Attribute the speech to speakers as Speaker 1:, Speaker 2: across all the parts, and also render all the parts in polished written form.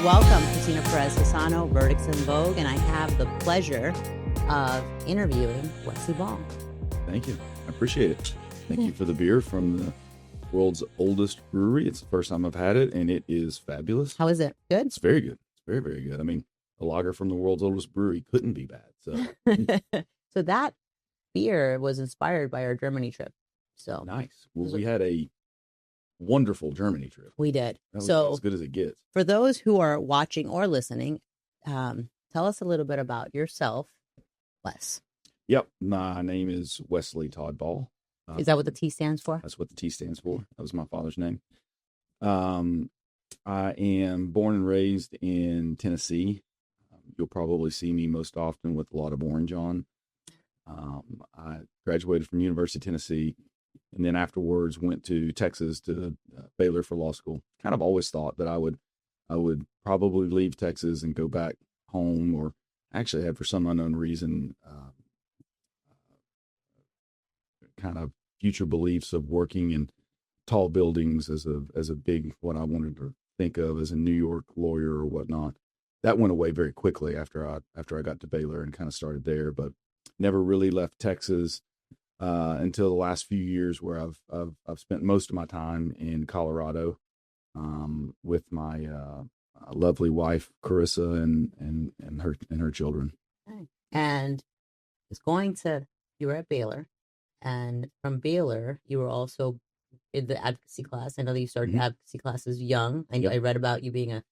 Speaker 1: welcome Cristina Perez Hesano, Verdicts Vogue, and I have the pleasure of interviewing Wes Ball.
Speaker 2: Thank you. I appreciate it. Thank you for the beer from the world's oldest brewery. It's the first time I've had it, and it is fabulous.
Speaker 1: How is it? Good?
Speaker 2: It's very good. It's very, very good. I mean, a lager from the world's oldest brewery couldn't be bad. So,
Speaker 1: So that beer was inspired by our Germany trip. So
Speaker 2: nice. Well, we had a wonderful Germany trip.
Speaker 1: We did.
Speaker 2: That was
Speaker 1: So
Speaker 2: as good as it gets.
Speaker 1: For those who are watching or listening, tell us a little bit about yourself, Wes.
Speaker 2: Yep. My name is Wesley Todd Ball.
Speaker 1: Is that what the T stands for?
Speaker 2: That's what the T stands for. That was my father's name. I am born and raised in Tennessee. You'll probably see me most often with a lot of orange on. I graduated from University of Tennessee, and then afterwards went to Texas to Baylor for law school. Kind of always thought that I would probably leave Texas and go back home, or actually had, for some unknown reason, kind of future beliefs of working in tall buildings as a big, what I wanted to think of as a New York lawyer or whatnot. That went away very quickly after I got to Baylor and kind of started there, but never really left Texas until the last few years, where I've spent most of my time in Colorado with my lovely wife Carissa and her children.
Speaker 1: Okay. And you were at Baylor, and from Baylor you were also in the advocacy class. I know that you started advocacy classes young. I read about you being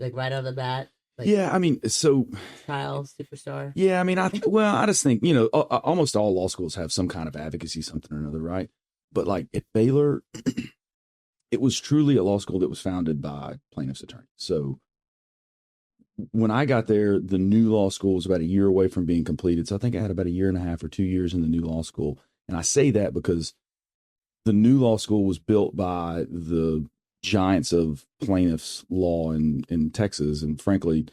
Speaker 1: right out of the bat.
Speaker 2: Yeah, I mean, so
Speaker 1: trial superstar.
Speaker 2: Yeah, I mean, I just think, almost all law schools have some kind of advocacy, something or another, right? But like at Baylor, it was truly a law school that was founded by plaintiffs' attorneys. So when I got there, the new law school was about a year away from being completed. So I think I had about a year and a half or 2 years in the new law school. And I say that because the new law school was built by the giants of plaintiffs law in Texas, and frankly,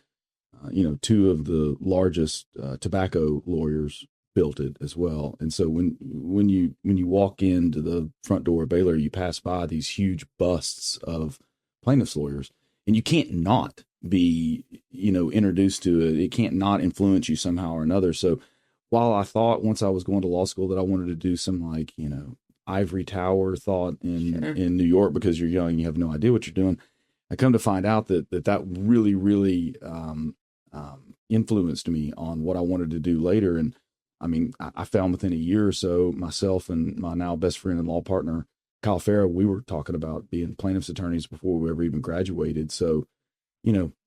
Speaker 2: two of the largest tobacco lawyers built it as well. And so when you walk into the front door of Baylor, you pass by these huge busts of plaintiffs lawyers, and you can't not be introduced to it. It can't not influence you somehow or another. So while I thought once I was going to law school that I wanted to do some ivory tower thought in New York, because you're young, you have no idea what you're doing, I come to find out that really, really influenced me on what I wanted to do later. And I mean, I found within a year or so, myself and my now best friend and law partner, Kyle Farah, we were talking about being plaintiffs attorneys before we ever even graduated. So,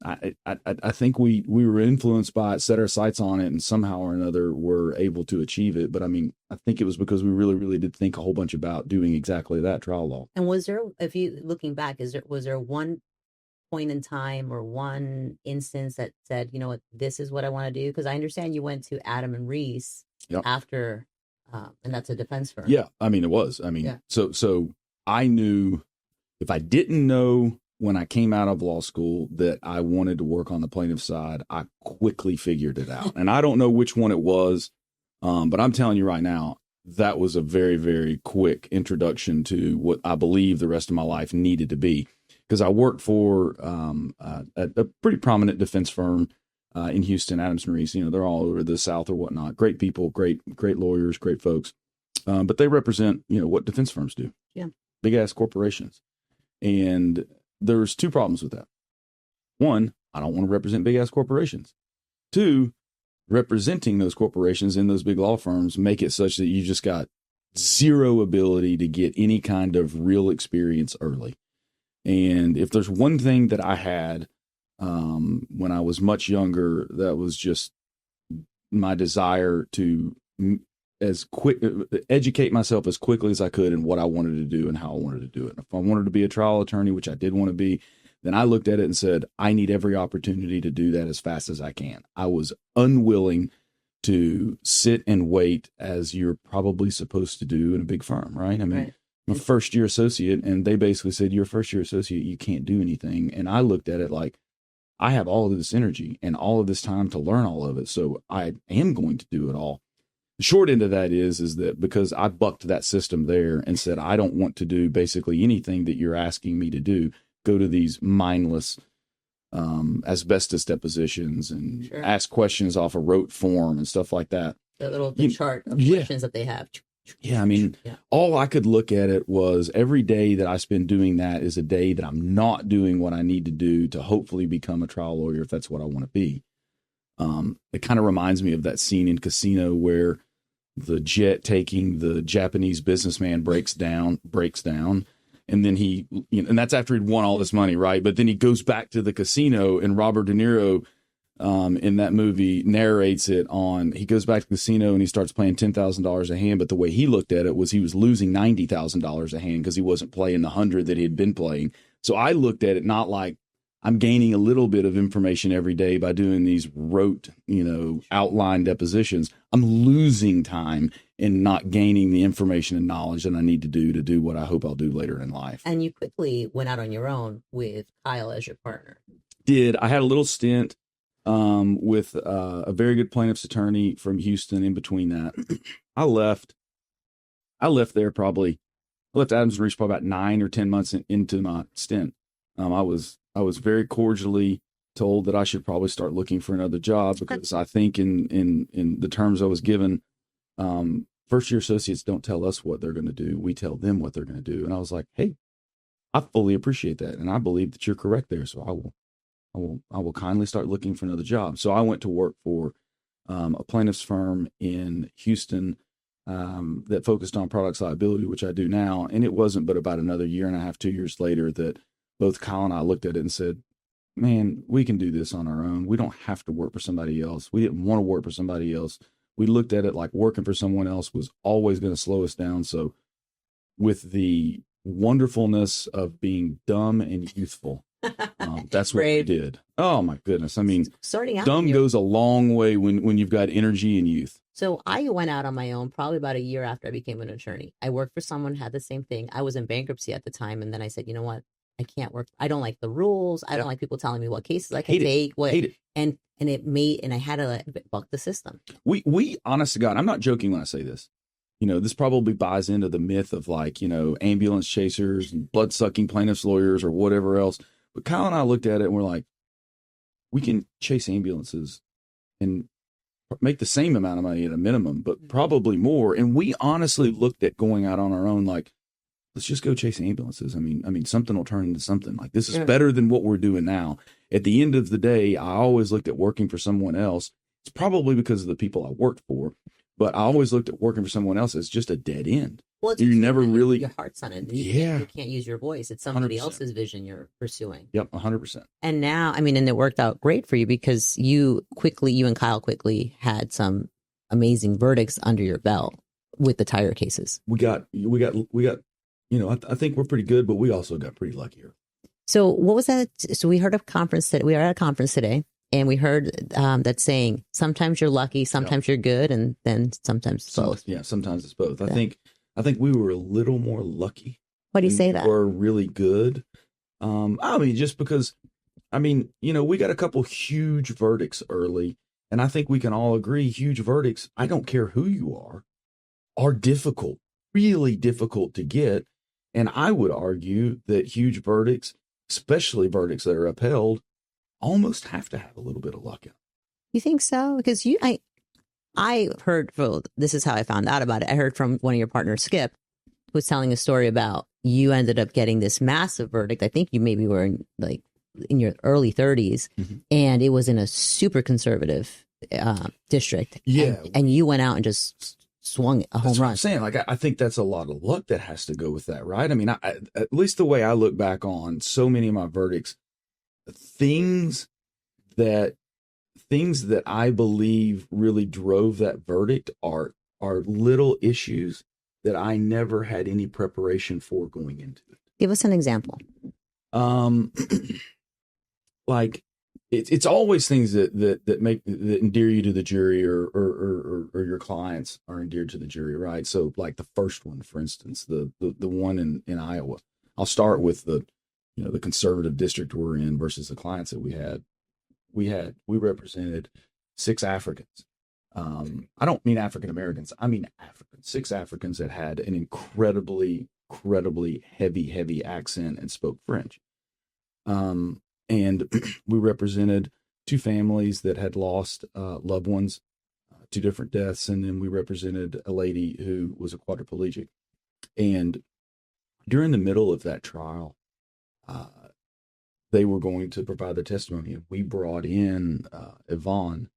Speaker 2: I think we were influenced by it, set our sights on it, and somehow or another were able to achieve it. But I mean, I think it was because we really, really did think a whole bunch about doing exactly that, trial law.
Speaker 1: And was there, if you looking back, was there one point in time or one instance that said, you know what, this is what I want to do? Because I understand you went to Adam and Reese after, and that's a defense firm.
Speaker 2: Yeah, I mean, it was. I mean, so I knew, if I didn't know when I came out of law school that I wanted to work on the plaintiff side, I quickly figured it out. And I don't know which one it was, but I'm telling you right now, that was a very, very quick introduction to what I believe the rest of my life needed to be. Because I worked for a pretty prominent defense firm in Houston, Adams and Reese. They're all over the South or whatnot. Great people, great lawyers, great folks. But they represent, what defense firms do.
Speaker 1: Yeah.
Speaker 2: Big ass corporations. And there's two problems with that. One, I don't want to represent big ass corporations. Two, representing those corporations in those big law firms make it such that you just got zero ability to get any kind of real experience early. And if there's one thing that I had when I was much younger, that was just my desire to educate myself as quickly as I could in what I wanted to do and how I wanted to do it. If I wanted to be a trial attorney, which I did want to be, then I looked at it and said, I need every opportunity to do that as fast as I can. I was unwilling to sit and wait, as you're probably supposed to do in a big firm, right? I mean,
Speaker 1: right.
Speaker 2: I'm a first-year associate, and they basically said, you're a first-year associate, you can't do anything. And I looked at it like, I have all of this energy and all of this time to learn all of it, so I am going to do it all. The short end of that is that because I bucked that system there and said, I don't want to do basically anything that you're asking me to do, go to these mindless asbestos depositions and
Speaker 1: Sure.
Speaker 2: ask questions off a rote form and stuff like that.
Speaker 1: The chart of questions that they have.
Speaker 2: Yeah, I mean, all I could look at it was every day that I spend doing that is a day that I'm not doing what I need to do to hopefully become a trial lawyer if that's what I want to be. It kind of reminds me of that scene in Casino where the jet taking the Japanese businessman breaks down, and then and that's after he'd won all this money, right? But then he goes back to the casino, and Robert De Niro in that movie narrates it he goes back to the casino and he starts playing $10,000 a hand. But the way he looked at it was he was losing $90,000 a hand because he wasn't playing the 100 that he had been playing. So I looked at it not like I'm gaining a little bit of information every day by doing these rote, outline depositions. I'm losing time and not gaining the information and knowledge that I need to do what I hope I'll do later in life.
Speaker 1: And you quickly went out on your own with Kyle as your partner.
Speaker 2: I had a little stint with a very good plaintiff's attorney from Houston in between that. I left there I left Adams and Reese probably about 9 or 10 months into my stint. I was very cordially told that I should probably start looking for another job because I think in the terms I was given, first year associates don't tell us what they're going to do. We tell them what they're going to do. And I was like, hey, I fully appreciate that. And I believe that you're correct there. So I will kindly start looking for another job. So I went to work for a plaintiff's firm in Houston that focused on products liability, which I do now. And it wasn't but about another year and a half, 2 years later that both Kyle and I looked at it and said, man, we can do this on our own. We don't have to work for somebody else. We didn't want to work for somebody else. We looked at it like working for someone else was always going to slow us down. So with the wonderfulness of being dumb and youthful, that's what we did. Oh my goodness. I mean,
Speaker 1: starting out,
Speaker 2: dumb goes a long way when you've got energy and youth.
Speaker 1: So I went out on my own probably about a year after I became an attorney. I worked for someone who had the same thing. I was in bankruptcy at the time. And then I said, you know what? I can't work. I don't like the rules. I don't like people telling me what cases I can take. And I had to buck the system.
Speaker 2: We honest to God, I'm not joking when I say this. This probably buys into the myth of ambulance chasers and blood sucking plaintiffs lawyers or whatever else. But Kyle and I looked at it and we're like, we can chase ambulances and make the same amount of money at a minimum, but probably more. And we honestly looked at going out on our own like, let's just go chase ambulances. I mean, something will turn into something. Like this is better than what we're doing now. At the end of the day, I always looked at working for someone else. It's probably because of the people I worked for, but I always looked at working for someone else as just a dead end.
Speaker 1: Well,
Speaker 2: you never really
Speaker 1: your heart's on it. You can't use your voice. It's somebody 100%. Else's vision you're pursuing.
Speaker 2: Yep, 100%.
Speaker 1: And now, and it worked out great for you because you and Kyle quickly had some amazing verdicts under your belt with the tire cases.
Speaker 2: We got. I think we're pretty good, but we also got pretty lucky here.
Speaker 1: So what was that? So we heard of conference today. We are at a conference today, and we heard that saying, sometimes you're lucky, sometimes you're good, and then sometimes it's both.
Speaker 2: Yeah, sometimes it's both. I think we were a little more lucky.
Speaker 1: Why do you say that?
Speaker 2: We're really good. Just because, we got a couple huge verdicts early, and I think we can all agree huge verdicts, I don't care who you are difficult, really difficult to get. And I would argue that huge verdicts, especially verdicts that are upheld, almost have to have a little bit of luck in them.
Speaker 1: You think so? Because I heard, this is how I found out about it. I heard from one of your partners, Skip, who was telling a story about you ended up getting this massive verdict. I think you maybe were in your early 30s, and it was in a super conservative district.
Speaker 2: Yeah.
Speaker 1: And you went out and just swung a home run.
Speaker 2: I'm saying, I think that's a lot of luck that has to go with that, right? I mean, at least the way I look back on so many of my verdicts, things that I believe really drove that verdict are little issues that I never had any preparation for going into it.
Speaker 1: Give us an example.
Speaker 2: It's always things that endear you to the jury or your clients are endeared to the jury, right? So like the first one, for instance, the one in Iowa. I'll start with the conservative district we're in versus the clients that we had. We represented 6 Africans. I don't mean African Americans. I mean Africans. 6 Africans that had an incredibly heavy accent and spoke French. And we represented two families that had lost loved ones, two different deaths. And then we represented a lady who was a quadriplegic. And during the middle of that trial, they were going to provide their testimony. And we brought in Yvonne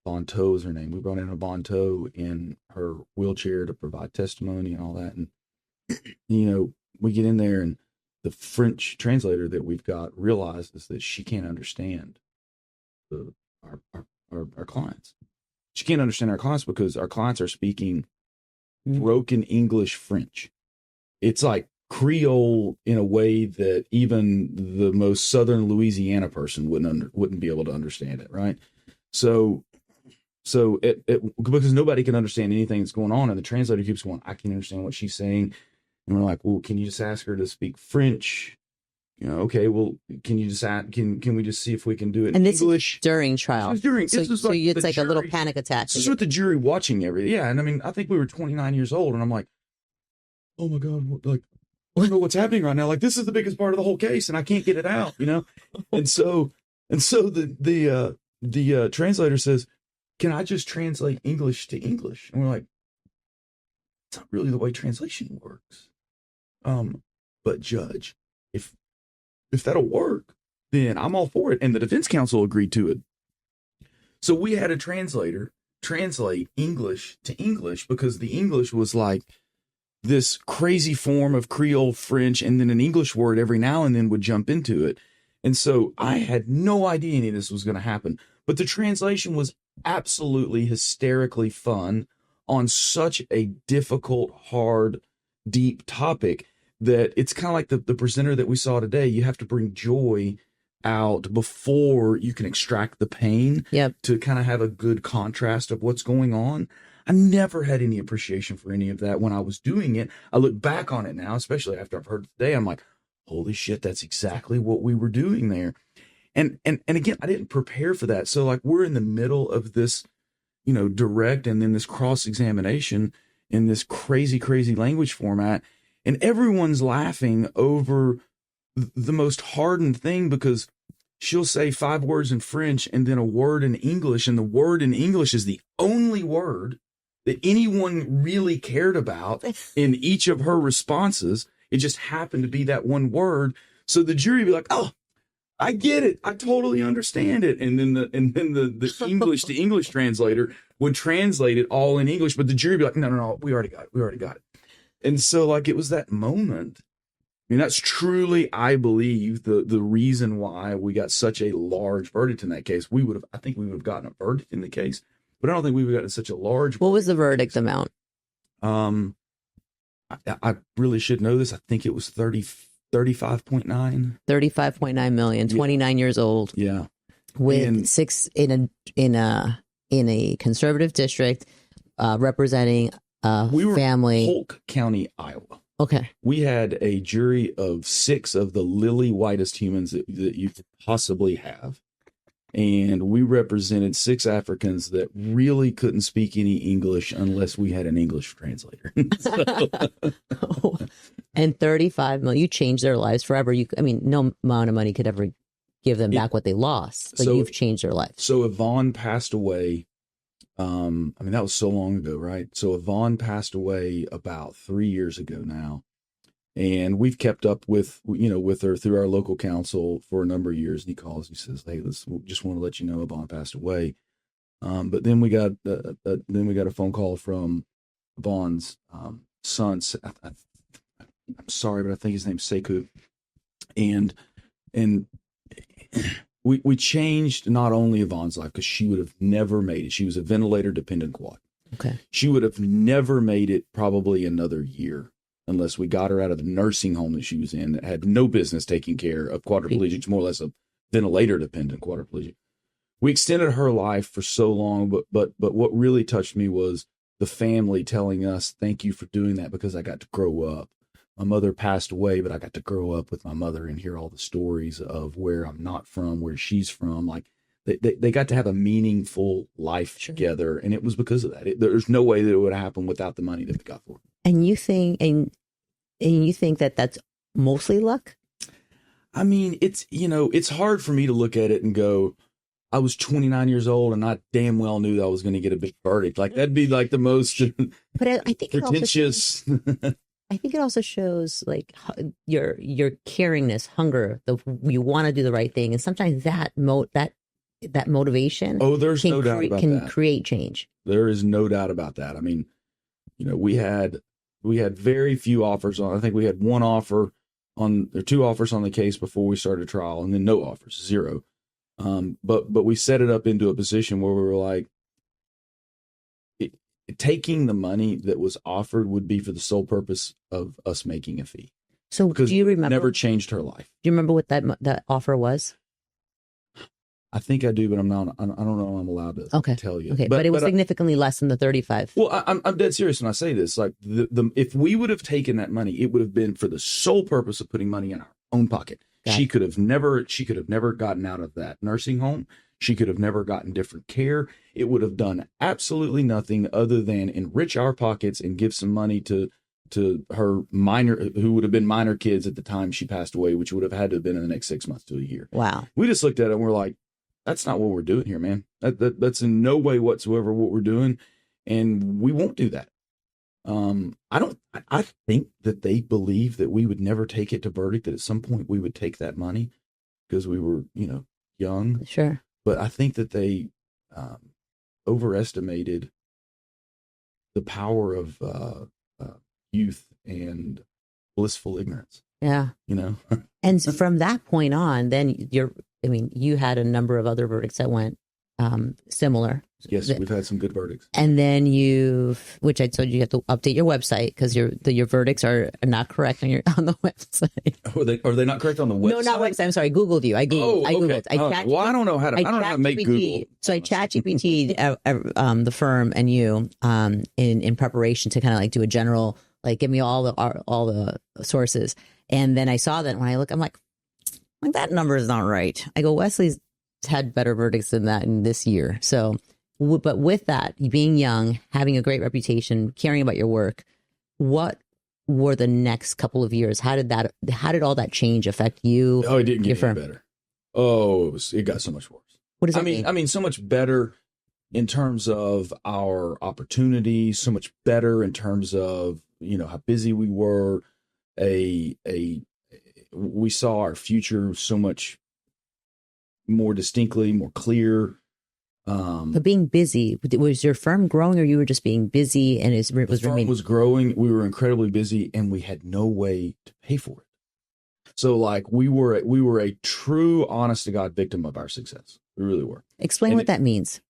Speaker 2: Bonteau is her name. We brought in a Bonteau in her wheelchair to provide testimony and all that. And, we get in there and the French translator that we've got realizes that she can't understand our clients. She can't understand our clients because our clients are speaking broken English French. It's like Creole in a way that even the most Southern Louisiana person wouldn't be able to understand it, right? So because nobody can understand anything that's going on, and the translator keeps going, I can't understand what she's saying. And we're like, well, can you just ask her to speak French? Okay, well, can you just can we just see if we can do it in English?
Speaker 1: During trial.
Speaker 2: It's during,
Speaker 1: so it's like jury, a little panic attack.
Speaker 2: This is with the jury watching everything. Yeah, and I mean, I think we were 29 years old, and I'm like, oh my God, I don't know what's happening right now. Like, this is the biggest part of the whole case, and I can't get it out, And so the translator says, can I just translate English to English? And we're like, it's not really the way translation works. But judge, if that'll work, then I'm all for it. And the defense counsel agreed to it. So we had a translator translate English to English because the English was like this crazy form of Creole French, and then an English word every now and then would jump into it. And so I had no idea any of this was going to happen. But the translation was absolutely hysterically fun on such a difficult, hard, deep topic that it's kind of like the presenter that we saw today. You have to bring joy out before you can extract the pain to kind of have a good contrast of what's going on. I never had any appreciation for any of that when I was doing it. I look back on it now, especially after I've heard it today. I'm like, holy shit, that's exactly what we were doing there. And again, I didn't prepare for that. So like we're in the middle of this, direct and then this cross-examination in this crazy, crazy language format. And everyone's laughing over the most hardened thing because she'll say 5 words in French and then a word in English. And the word in English is the only word that anyone really cared about in each of her responses. It just happened to be that one word. So the jury would be like, oh, I get it. I totally understand it. And then the English to English translator would translate it all in English, but the jury would be like, no, we already got it. And so like it was that moment. I mean, that's truly, I believe, the reason why we got such a large verdict in that case. I think we would have gotten a verdict in the case, but I don't think we would have gotten such a large.
Speaker 1: What was the verdict amount?
Speaker 2: I really should know this. I think it was 35.9.
Speaker 1: 35.9 million, 29 years old.
Speaker 2: Yeah.
Speaker 1: With 6 in a conservative district, representing
Speaker 2: we were
Speaker 1: family.
Speaker 2: Polk County, Iowa.
Speaker 1: Okay.
Speaker 2: We had a jury of 6 of the lily whitest humans that you could possibly have. And we represented 6 Africans that really couldn't speak any English unless we had an English translator.
Speaker 1: And 35 million, you changed their lives forever. No amount of money could ever give them back what they lost, but you've changed their lives.
Speaker 2: So Yvonne passed away. That was so long ago, right? So Yvonne passed away about 3 years ago now. And we've kept up with her through our local council for a number of years. And he calls, he says, hey, just want to let you know Yvonne passed away. But then we got a phone call from Yvonne's son. I'm sorry, but I think his name's Sekou. And we changed not only Yvonne's life, because she would have never made it. She was a ventilator dependent quad.
Speaker 1: Okay.
Speaker 2: She would have never made it probably another year unless we got her out of the nursing home that she was in that had no business taking care of quadriplegics, more or less a ventilator dependent quadriplegic. We extended her life for so long, but what really touched me was the family telling us, thank you for doing that because I got to grow up. My mother passed away, but I got to grow up with my mother and hear all the stories of where I'm not from, where she's from. Like they got to have a meaningful life together. And it was because of that. There's no way that it would happen without the money that we got for it.
Speaker 1: And you think, and you think that that's mostly luck?
Speaker 2: I mean, it's hard for me to look at it and go, I was 29 years old and I damn well knew that I was going to get a big verdict. Like that'd be like the most
Speaker 1: but I think
Speaker 2: pretentious.
Speaker 1: I think it also shows like your caringness, hunger, you want to do the right thing, and sometimes that motivation.
Speaker 2: Oh, there's no doubt about that.
Speaker 1: Can create change.
Speaker 2: There is no doubt about that. I mean, we had very few offers on. I think we had one offer on, or two offers on the case before we started trial, and then no offers, zero. But we set it up into a position where we were like, taking the money that was offered would be for the sole purpose of us making a fee.
Speaker 1: So
Speaker 2: because
Speaker 1: do you remember?
Speaker 2: Never changed her life.
Speaker 1: Do you remember what that offer was?
Speaker 2: I think I do, but I don't know. I'm allowed to tell you.
Speaker 1: Okay, but it was significantly less than the 35.
Speaker 2: Well, I'm dead serious when I say this. Like if we would have taken that money, it would have been for the sole purpose of putting money in our own pocket. She could have never gotten out of that nursing home. She could have never gotten different care. It would have done absolutely nothing other than enrich our pockets and give some money to her who would have been minor kids at the time she passed away, which would have had to have been in the next 6 months to a year.
Speaker 1: Wow.
Speaker 2: We just looked at it and we're like, that's not what we're doing here, man. That's in no way whatsoever what we're doing. And we won't do that. I think that they believe that we would never take it to verdict, that at some point we would take that money because we were, young.
Speaker 1: Sure.
Speaker 2: But I think that they overestimated the power of youth and blissful ignorance.
Speaker 1: Yeah. And from that point on, then you had a number of other verdicts that went similar.
Speaker 2: Yes, we've had some good verdicts.
Speaker 1: And then which I told you have to update your website because your verdicts are not correct on the website.
Speaker 2: Are they not correct on the website?
Speaker 1: No, not website. I'm sorry. I Googled you. I Googled.
Speaker 2: I don't know how to make Google.
Speaker 1: So I chat GPT the firm and you in preparation to kind of like do a general, like give me all the sources. And then I saw that when I look, I'm like that number is not right. I go, Wesley's had better verdicts than that in this year. So, but with that, being young, having a great reputation, caring about your work, what were the next couple of years? How did all that change affect you?
Speaker 2: Oh, it didn't get any better. Oh, it got so much worse.
Speaker 1: What does that mean?
Speaker 2: I mean, so much better in terms of our opportunities, so much better in terms of, how busy we were. We saw our future so much more distinctly, more clear.
Speaker 1: But being busy, was your firm growing, or you were just being busy? And
Speaker 2: the firm was growing. We were incredibly busy, and we had no way to pay for it. So, like, we were a true, honest to God victim of our success. We really were.
Speaker 1: Explain what that means.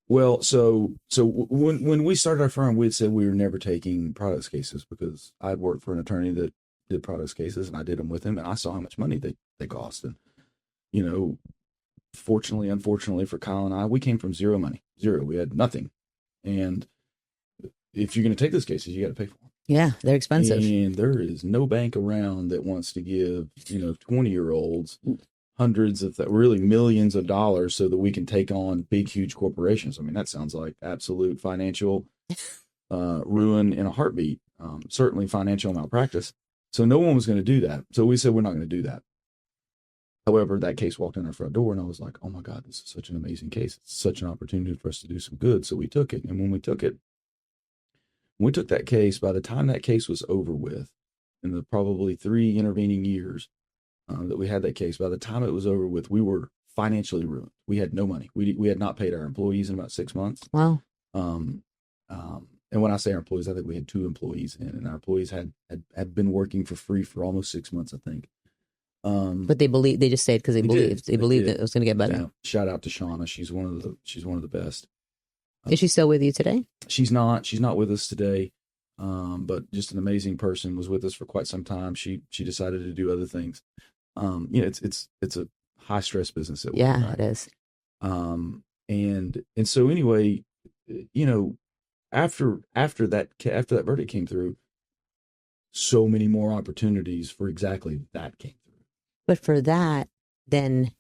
Speaker 2: Well, so when we started our firm, we had said we were never taking products cases because I'd worked for an attorney that did products cases, and I did them with him, and I saw how much money they cost. And fortunately, unfortunately for Kyle and I, we came from zero money. We had nothing. And if you're going to take those cases, you got to pay for them.
Speaker 1: Yeah, they're expensive.
Speaker 2: And there is no bank around that wants to give, 20-year-olds hundreds of really millions of dollars so that we can take on big, huge corporations. I mean, that sounds like absolute financial ruin in a heartbeat, certainly financial malpractice. So no one was going to do that. So we said, we're not going to do that. However, that case walked in our front door and I was like, oh my God, this is such an amazing case. It's such an opportunity for us to do some good. So we took it. And when we took that case, by the time that case was over with, in the probably 3 intervening years that we had that case, by the time it was over with, we were financially ruined. We had no money. We had not paid our employees in about 6 months.
Speaker 1: Wow.
Speaker 2: And when I say our employees, I think we had 2 employees in, and our employees had been working for free for almost 6 months, I think.
Speaker 1: But they just stayed because they believed that it was going to get better.
Speaker 2: Yeah. Shout out to Shauna. She's one of the best.
Speaker 1: Is she still with you today?
Speaker 2: She's not with us today. But just an amazing person, was with us for quite some time. She decided to do other things. It's a high stress business.
Speaker 1: Yeah, right? It is.
Speaker 2: And so anyway, after that verdict came through, so many more opportunities for exactly that came through.
Speaker 1: But for that, then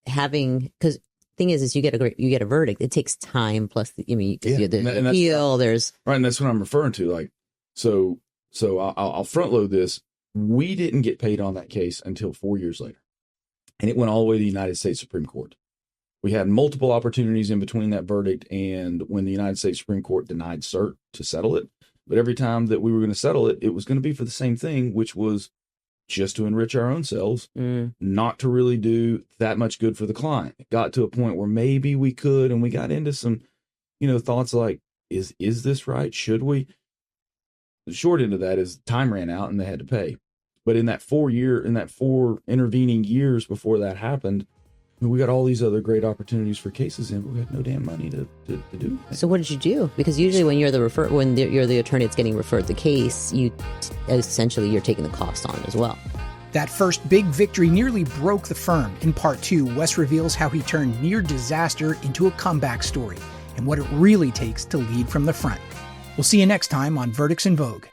Speaker 1: because thing is you get a verdict. It takes time. Plus, you the appeal. There's
Speaker 2: right, and that's what I'm referring to. Like, so I'll front load this. We didn't get paid on that case until 4 years later. and it went all the way to the United States Supreme Court. We had multiple opportunities in between that verdict and when the United States Supreme Court denied cert to settle it. But every time that we were going to settle it, it was going to be for the same thing, which was just to enrich our own selves, not to really do that much good for the client. It got to a point where maybe we could, and we got into some, thoughts like, is this right? Should we? The short end of that is time ran out and they had to pay. But in that 4 intervening years before that happened, we got all these other great opportunities for cases in, but we had no damn money to do anything.
Speaker 1: So what did you do? Because usually when you're the attorney that's getting referred the case, you're taking the cost on as well.
Speaker 3: That first big victory nearly broke the firm. In part 2, Wes reveals how he turned near disaster into a comeback story and what it really takes to lead from the front. We'll see you next time on Verdicts in Vogue.